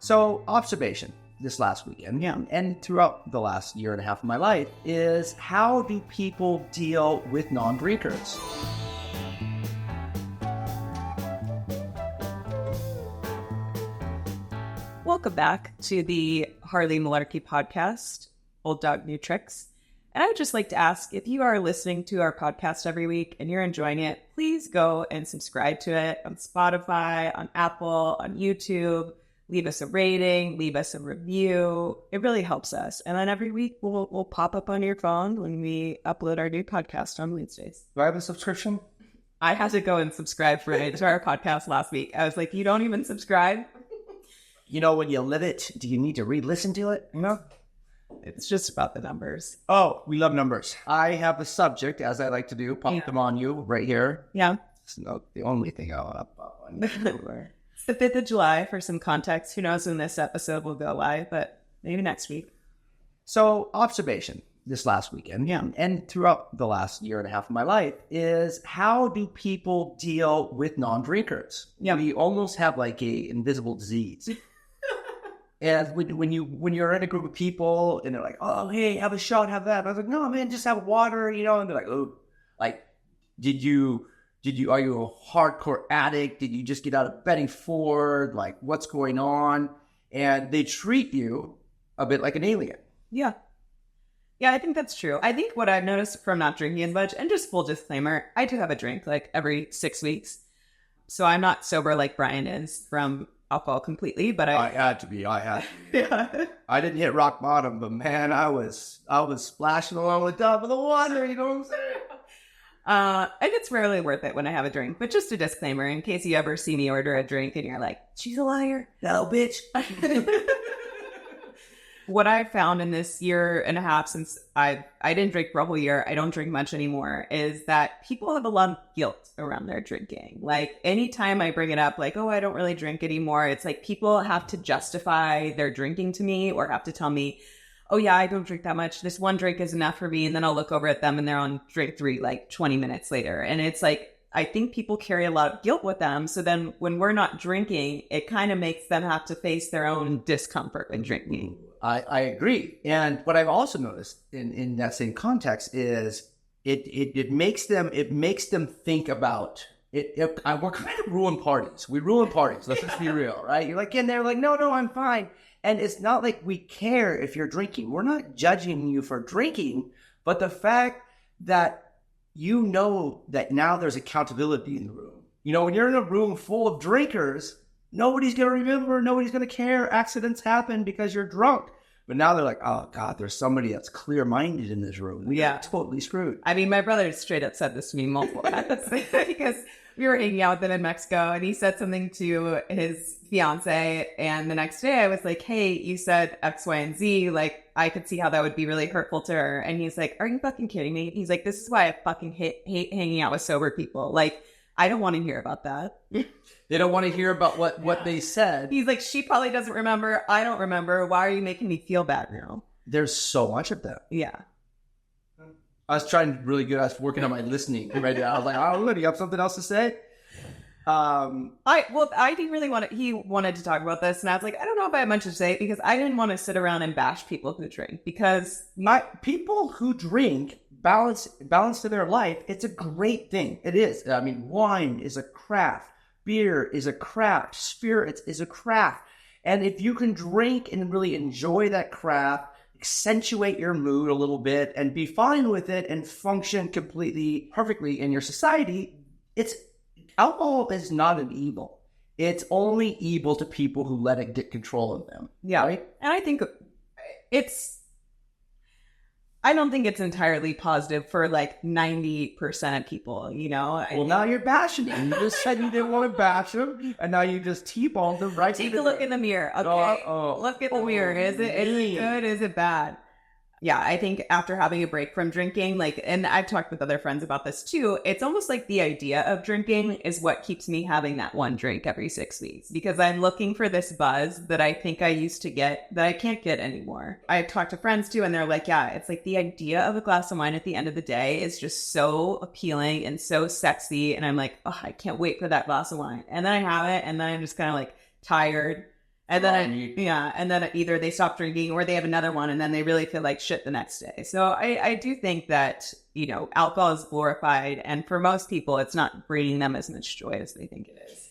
So, observation this last weekend, and throughout the last year and a half of my life, is how do people deal with non-drinkers? Welcome back to the Harley and Malarkey Podcast, Old Dog, New Tricks. And I would just like to ask, if you are listening to our podcast every week and you're enjoying it, please go and subscribe to it on Spotify, on Apple, on YouTube. Leave us a rating, leave us a review. It really helps us. And then every week we'll pop up on your phone when we upload our new podcast on Wednesdays. Do I have a subscription? I had to go and subscribe to our podcast last week. I was like, you don't even subscribe? You know, when you live it, do you need to re-listen to it? No. It's just about the numbers. Oh, we love numbers. I have a subject, as I like to do, pop them on you right here. Yeah. It's not the only thing I'll up on you. It's the 5th of July, for some context. Who knows when this episode will go live, but maybe next week. So, observation this last weekend, and throughout the last year and a half of my life, is how do people deal with non-drinkers? Yeah. We almost have like a invisible disease. And when you're in a group of people and they're like, oh, hey, have a shot, have that. I was like, no, man, just have water, And they're like, oh, like, are you a hardcore addict? Did you just get out of betting Ford? Like, what's going on? And they treat you a bit like an alien. Yeah. Yeah, I think that's true. I think what I've noticed from not drinking as much, and just full disclaimer, I do have a drink like every 6 weeks. So I'm not sober like Brian is from alcohol completely, but I had to be. Yeah. I didn't hit rock bottom, but man, I was splashing along the top of the water, you know what I'm saying? And it's rarely worth it when I have a drink, but just a disclaimer in case you ever see me order a drink and you're like, she's a liar, that little bitch. What I found in this year and a half since I didn't drink for a whole year, I don't drink much anymore, is that people have a lot of guilt around their drinking. Like anytime I bring it up, like, oh, I don't really drink anymore, it's like people have to justify their drinking to me or have to tell me, oh yeah, I don't drink that much. This one drink is enough for me. And then I'll look over at them and they're on drink 3, like 20 minutes later. And it's like, I think people carry a lot of guilt with them. So then when we're not drinking, it kind of makes them have to face their own discomfort when drinking. I agree. And what I've also noticed in that same context is it makes them think about it. We're kind of ruin parties. We ruin parties. Let's just be real, right? You're like in there like, no, I'm fine. And it's not like we care if you're drinking. We're not judging you for drinking, but the fact that you know that now there's accountability in the room. When you're in a room full of drinkers, nobody's going to remember, nobody's going to care. Accidents happen because you're drunk. But now they're like, oh, God, there's somebody that's clear-minded in this room. We are totally screwed. I mean, my brother straight up said this to me multiple times because we were hanging out with him in Mexico and he said something to his fiance. And the next day I was like, hey, you said X, Y, and Z. Like, I could see how that would be really hurtful to her. And he's like, are you fucking kidding me? He's like, this is why I fucking hate hanging out with sober people. Like, I don't want to hear about that. They don't want to hear about what they said. He's like, she probably doesn't remember. I don't remember. Why are you making me feel bad now? There's so much of that. Yeah. I was trying really good. I was working on my listening right now. I was like, oh, do you have something else to say? I didn't really want to, he wanted to talk about this. And I was like, I don't know if I have much to say because I didn't want to sit around and bash people who drink because people who drink balance to their life. It's a great thing. It is. I mean, wine is a craft. Beer is a craft. Spirits is a craft. And if you can drink and really enjoy that craft, accentuate your mood a little bit and be fine with it and function completely perfectly in your society, alcohol is not an evil. It's only evil to people who let it get control of them. Yeah. Right? And I think I don't think it's entirely positive for like 90% of people, Well, now you're bashing them. You just said you didn't want to bash them, and now you just T-boned them right. Take a look in the mirror, okay? Look at the mirror. Is it good? Is it bad? Yeah, I think after having a break from drinking, and I've talked with other friends about this too, it's almost like the idea of drinking is what keeps me having that one drink every 6 weeks because I'm looking for this buzz that I think I used to get that I can't get anymore. I talked to friends too, and they're like, yeah, it's like the idea of a glass of wine at the end of the day is just so appealing and so sexy. And I'm like, oh, I can't wait for that glass of wine. And then I have it, and then I'm just kind of like tired. And then either they stop drinking or they have another one and then they really feel like shit the next day. So I do think that, alcohol is glorified. And for most people, it's not bringing them as much joy as they think it is.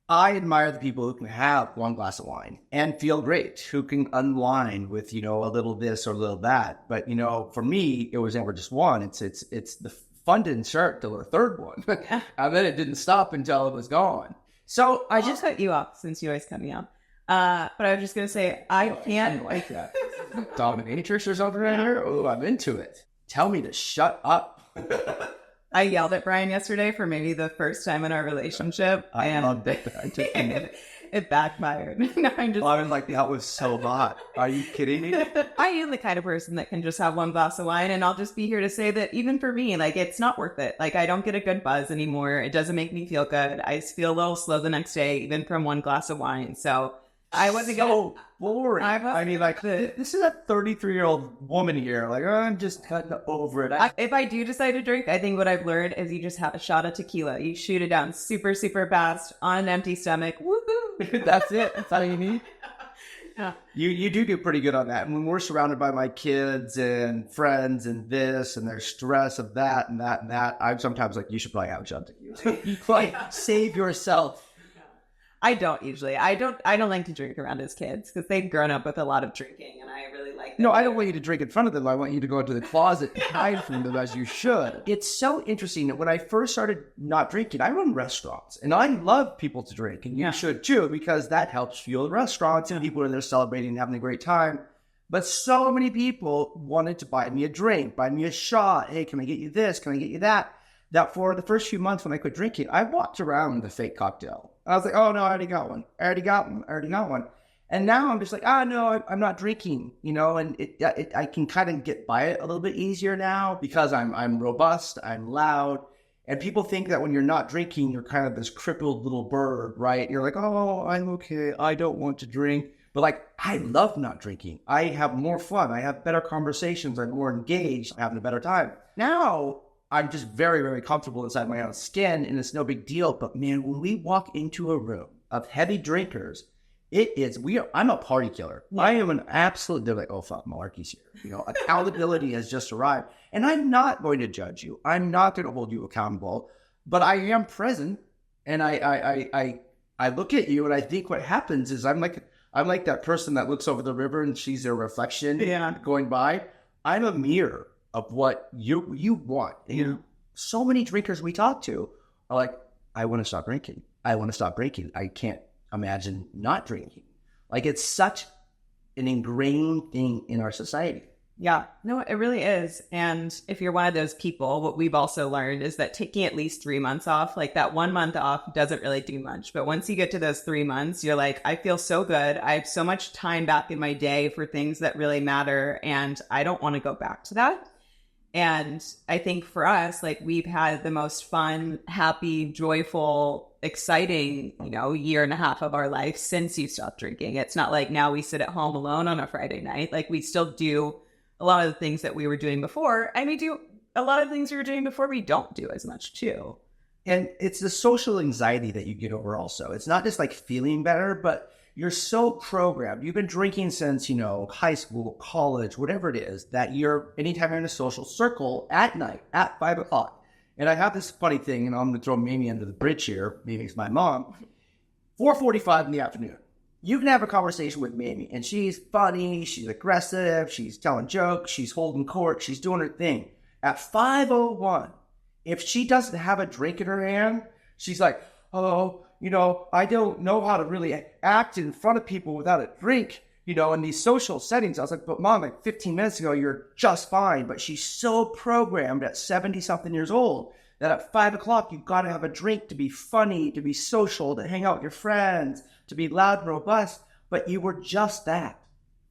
I admire the people who can have one glass of wine and feel great, who can unwind with, a little this or a little that. But, for me, it was never just one. It's the fun didn't start till the third one. And then it didn't stop until it was gone. So I just cut you off since you always cut me off. But I was just going to say, I can't like that. Dominatrix or something right here? Oh, I'm into it. Tell me to shut up. I yelled at Brian yesterday for maybe the first time in our relationship. I loved it. It backfired. I was like, that was so hot. Are you kidding me? I am the kind of person that can just have one glass of wine, and I'll just be here to say that even for me, it's not worth it. I don't get a good buzz anymore. It doesn't make me feel good. I feel a little slow the next day, even from one glass of wine. So I wasn't boring. This is a 33-year-old woman here. I'm just kind of over it. If I do decide to drink, I think what I've learned is you just have a shot of tequila. You shoot it down super, super fast on an empty stomach. Woohoo! That's it. That's all you need. Yeah. You do pretty good on that. And when we're surrounded by my kids and friends and this and their stress of that and that and that, I'm sometimes like, you should probably have a shot of tequila. Save yourself. I don't usually. I don't like to drink around his kids because they've grown up with a lot of drinking, and I really like that. No, I don't want you to drink in front of them. I want you to go into the closet and hide from them as you should. It's so interesting that when I first started not drinking, I run restaurants, and I love people to drink, and you should too, because that helps fuel the restaurants, and people are there celebrating and having a great time. But so many people wanted to buy me a drink, buy me a shot. Hey, can I get you this? Can I get you that? That for the first few months when I quit drinking, I walked around with a fake cocktail. I was like, oh, no, I already got one. I already got one. And now I'm just like, no, I'm not drinking, and I can kind of get by it a little bit easier now because I'm robust, I'm loud. And people think that when you're not drinking, you're kind of this crippled little bird, right? You're like, oh, I'm okay. I don't want to drink. But I love not drinking. I have more fun. I have better conversations. I'm more engaged. I'm having a better time. Now, I'm just very, very comfortable inside my own skin, and it's no big deal. But man, when we walk into a room of heavy drinkers, I'm a party killer. Yeah. I am an absolute, they're like, oh, fuck, Malarkey's here. Accountability has just arrived. And I'm not going to judge you. I'm not going to hold you accountable, but I am present. And I look at you and I think what happens is I'm like that person that looks over the river and sees their reflection going by. I'm a mirror of what you want. So many drinkers we talk to are like, I want to stop drinking. I want to stop drinking. I can't imagine not drinking. It's such an ingrained thing in our society. Yeah, no, it really is. And if you're one of those people, what we've also learned is that taking at least 3 months off, that 1 month off doesn't really do much. But once you get to those 3 months, you're like, I feel so good. I have so much time back in my day for things that really matter. And I don't want to go back to that. And I think for us, we've had the most fun, happy, joyful, exciting, year and a half of our life since you stopped drinking. It's not like now we sit at home alone on a Friday night. We still do a lot of the things that we were doing before. And we do a lot of things we were doing before we don't do as much too. And it's the social anxiety that you get over also. It's not just feeling better, but you're so programmed. You've been drinking since, high school, college, whatever it is, that anytime you're in a social circle at night, at 5 o'clock. And I have this funny thing, and I'm going to throw Mamie under the bridge here. Mamie's my mom. 4:45 in the afternoon. You can have a conversation with Mamie, and she's funny, she's aggressive, she's telling jokes, she's holding court, she's doing her thing. At 5:01, if she doesn't have a drink in her hand, she's like, oh, I don't know how to really act in front of people without a drink, in these social settings. I was like, but Mom, 15 minutes ago, you're just fine. But she's so programmed at 70-something years old that at 5 o'clock, you've got to have a drink to be funny, to be social, to hang out with your friends, to be loud and robust. But you were just that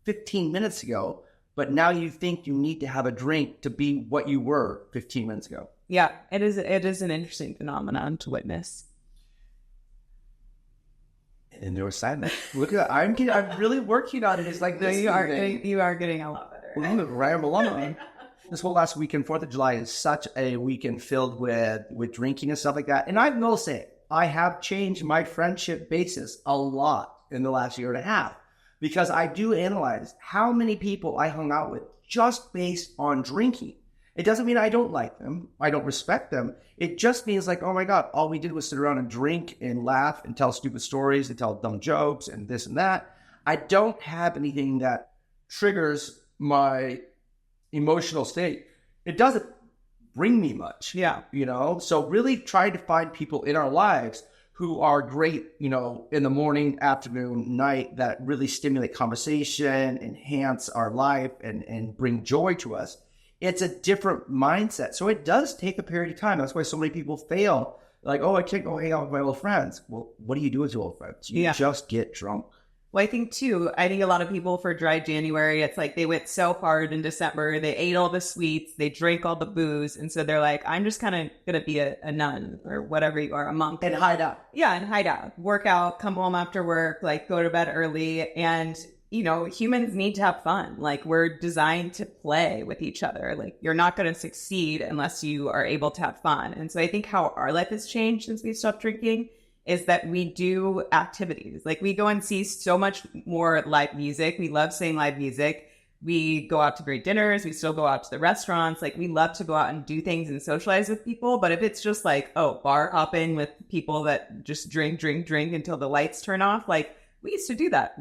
15 minutes ago. But now you think you need to have a drink to be what you were 15 minutes ago. Yeah, it is an interesting phenomenon to witness. And there was silence. Look at that. I'm really working on it. It's like this. You are getting a lot better. Well, ramble on. This whole last weekend, 4th of July, is such a weekend filled with drinking and stuff like that. And I will say, I have changed my friendship basis a lot in the last year and a half because I do analyze how many people I hung out with just based on drinking. It doesn't mean I don't like them. I don't respect them. It just means like, oh my God, all we did was sit around and drink and laugh and tell stupid stories and tell dumb jokes and this and that. I don't have anything that triggers my emotional state. It doesn't bring me much. Yeah. So really try to find people in our lives who are great, in the morning, afternoon, night, that really stimulate conversation, enhance our life and bring joy to us. It's a different mindset. So it does take a period of time. That's why so many people fail. Like, oh, I can't go hang out with my old friends. Well, what do you do with your old friends? You just get drunk. Well, I think a lot of people for dry January, it's like they went so hard in December. They ate all the sweets. They drank all the booze. And so they're like, I'm just kind of going to be a nun or whatever you are, a monk. And hide out. Yeah, and hide out. Work out, come home after work, like go to bed early. And humans need to have fun. Like we're designed to play with each other. Like you're not going to succeed unless you are able to have fun. And so I think how our life has changed since we stopped drinking is that we do activities. Like we go and see so much more live music. We love seeing live music. We go out to great dinners. We still go out to the restaurants. Like we love to go out and do things and socialize with people. But if it's just like, bar hopping with people that just drink until the lights turn off, like we used to do that.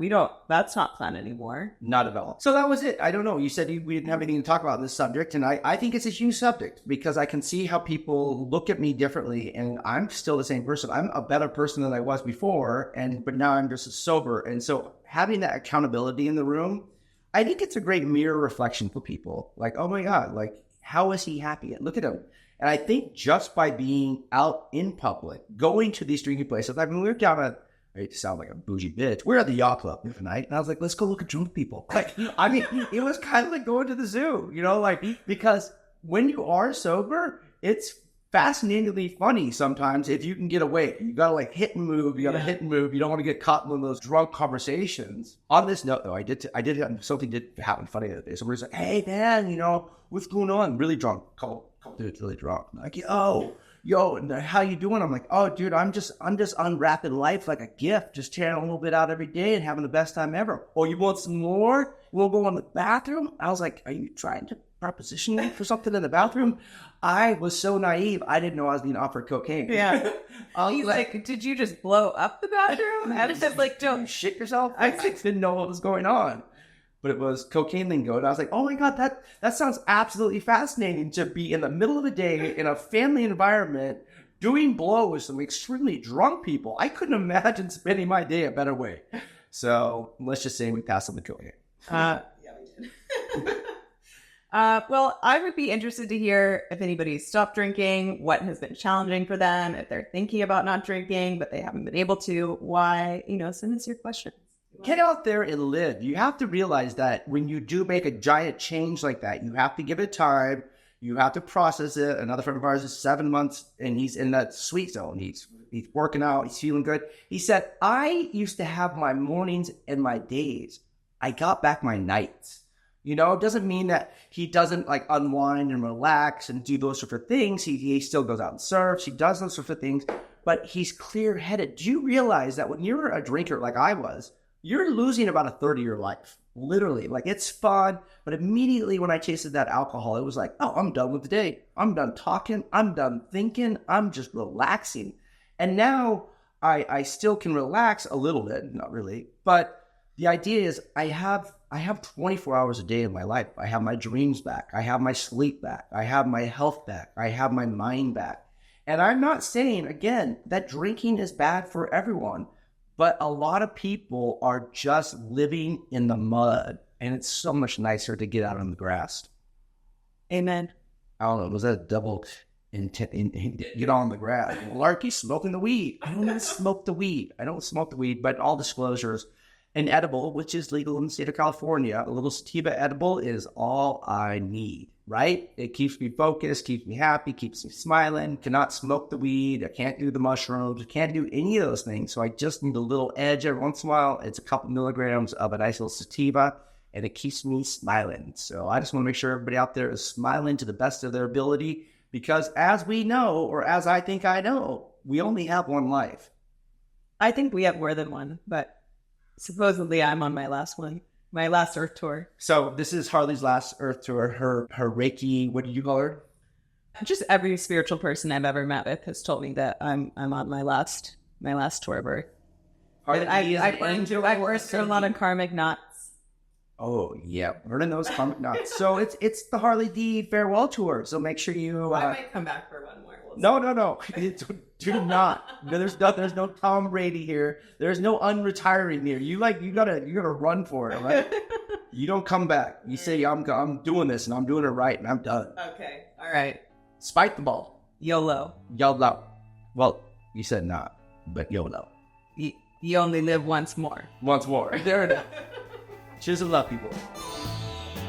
That's not fun anymore. Not at all. So that was it. I don't know. You said we didn't have anything to talk about in this subject. And I think it's a huge subject because I can see how people look at me differently. And I'm still the same person. I'm a better person than I was before. But now I'm just sober. And so having that accountability in the room, I think it's a great mirror reflection for people. Like, oh my God, like, how is he happy? Look at him. And I think just by being out in public, going to these drinking places, I mean, we were down at, I hate to sound like a bougie bitch. We're at the yacht club the other night, and I was like, let's go look at drunk people. Like, I mean, it was kind of like going to the zoo, because when you are sober, it's fascinatingly funny sometimes if you can get away. You gotta like hit and move. You gotta hit and move. You don't want to get caught in one of those drunk conversations. On this note, though, something did happen funny the other day. So we're just like, hey man, what's going on? Really drunk. Couple dudes really drunk. I'm like, yo, and how you doing? I'm like, oh, dude, I'm just unwrapping life like a gift, just tearing a little bit out every day and having the best time ever. Oh, you want some more? We'll go in the bathroom? I was like, are you trying to proposition me for something in the bathroom? I was so naive. I didn't know I was being offered cocaine. Yeah. He's like, did you just blow up the bathroom? I was like, don't shit yourself. I didn't know what was going on. But it was cocaine lingo. And I was like, oh my God, that sounds absolutely fascinating to be in the middle of the day in a family environment doing blow with some extremely drunk people. I couldn't imagine spending my day a better way. So let's just say we passed on the cocaine. Yeah, we did. Well, I would be interested to hear if anybody's stopped drinking, what has been challenging for them, if they're thinking about not drinking, but they haven't been able to, why, send us your questions. Get out there and live. You have to realize that when you do make a giant change like that, you have to give it time. You have to process it. Another friend of ours is 7 months and he's in that sweet zone. He's working out. He's feeling good. He said, I used to have my mornings and my days. I got back my nights. It doesn't mean that he doesn't like unwind and relax and do those sort of things. He still goes out and surfs. He does those sort of things, but he's clear-headed. Do you realize that when you're a drinker like I was, you're losing about a third of your life, literally. Like, it's fun, but immediately when I tasted that alcohol, it was like, oh, I'm done with the day. I'm done talking. I'm done thinking. I'm just relaxing. And now I still can relax a little bit, not really, but the idea is I have 24 hours a day in my life. I have my dreams back. I have my sleep back. I have my health back. I have my mind back. And I'm not saying, again, that drinking is bad for everyone. But a lot of people are just living in the mud, and it's so much nicer to get out on the grass. Amen. I don't know. Was that a double intent? Get on the grass. Malarkey smoking the weed. I don't even smoke the weed. I don't smoke the weed, but all disclosures, an edible, which is legal in the state of California, a little sativa edible is all I need. Right? It keeps me focused, keeps me happy, keeps me smiling. Cannot smoke the weed. I can't do the mushrooms. I can't do any of those things. So I just need a little edge every once in a while. It's a couple milligrams of a nice little sativa, and it keeps me smiling. So I just want to make sure everybody out there is smiling to the best of their ability, because as we know, or as I think I know, we only have one life. I think we have more than one, but Supposedly, I'm on my last Earth tour. So this is Harley's last Earth tour. Her Reiki, what did you call her? Just every spiritual person I've ever met with has told me that I'm on my last tour of Earth. I've worked through a lot of karmic knots. Oh yeah, learning those karmic knots. So it's the Harley D farewell tour. So make sure you. I might come back for one more. No. Do not. There's no Tom Brady here. There's no unretiring here. You gotta run for it, right? You don't come back. You say I'm doing this and I'm doing it right and I'm done. Okay. All right. Spike the ball. YOLO. YOLO. Well, you said not, but YOLO. You only live once more. Once more. There it is. Cheers and love, people.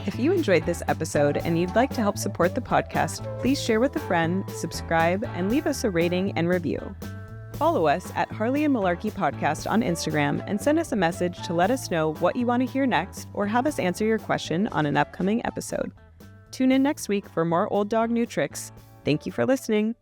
If you enjoyed this episode and you'd like to help support the podcast, please share with a friend, subscribe, and leave us a rating and review. Follow us at Harley and Malarkey Podcast on Instagram and send us a message to let us know what you want to hear next or have us answer your question on an upcoming episode. Tune in next week for more Old Dog New Tricks. Thank you for listening.